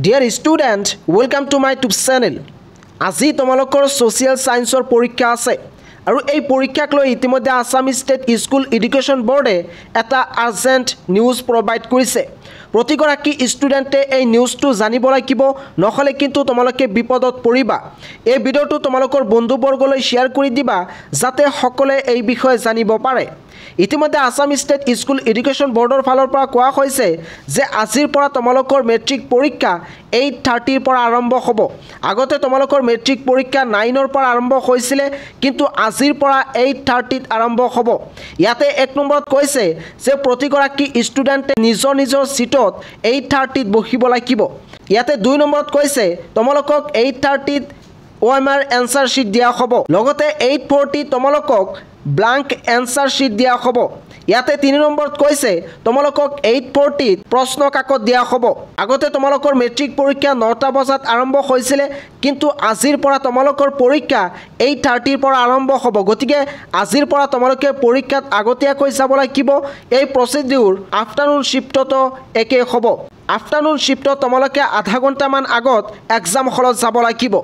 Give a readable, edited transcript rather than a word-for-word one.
Dear student, welcome to my YouTube channel. আজি তোমালোকৰ social সায়েন্সৰ পৰীক্ষা আছে আৰু এই পৰীক্ষাক লৈ ইতিমধ্যে আসাম স্টেট স্কুল এডুকেশ্যন বোৰ্ডে এটা আৰ্জেন্ট নিউজ প্ৰভাইড কৰিছে প্ৰতিগৰাকী ষ্টুডেণ্টে এই নিউজটো জানিব লাগিব নহলে কিন্তু তোমালোকে বিপদত পৰিবা এই ভিডিওটো তোমালোকৰ বন্ধুবৰ্গলৈ শেয়াৰ কৰি দিবা যাতে সকলোৱে এই বিষয়ে জানিব পাৰে ইতিমধ্যে আসাম স্টেট স্কুল এডুকেশ্যন বোৰ্ডৰ ফালৰ পৰা কোৱা হৈছে যে আজিৰ পৰা তোমালোকৰ মেট্ৰিক পৰীক্ষা 8:30 পৰা আৰম্ভ হ'ব আগতে তোমালোকৰ মেট্ৰিক পৰীক্ষা 9 পৰা আৰম্ভ হৈছিল কিন্তু আজিৰ পৰা 8:30 আৰম্ভ হ'ব ইয়াতে এক নম্বৰত কৈছে যে প্ৰতিগৰাকী ষ্টুডেণ্টে নিজৰ সিটত 8:30 বহিব লাগিব ইয়াতে দুই নম্বৰত কৈছে তোমালোকক 8:30 OMR এনসাৰ শীট দিয়া হ'ব লগতে 8:40 তোমালোকক ব্লাঙ্ক এনসাৰ শীট দিয়া হ'ব ইয়াতে 3 নম্বৰত কৈছে তোমালোকক 8:40 প্ৰশ্ন কাকত দিয়া হ'ব আগতে তোমালোকৰ মেট্ৰিক পৰীক্ষা 9টা বজাত আৰম্ভ হৈছিল কিন্তু আজিৰ পৰা তোমালোকৰ পৰীক্ষা 8:30 পৰা আৰম্ভ হ'ব গতিকে আজিৰ পৰা তোমালোকে পৰীক্ষাত আগতীয়াকৈ যাব লাগিব এই প্ৰসিডিউৰ আফটাৰনুন শিফটতো একে হ'ব আফটাৰনুন শিফটত তোমালোকে আধা ঘণ্টা মান আগত এক্সাম হলত যাব লাগিব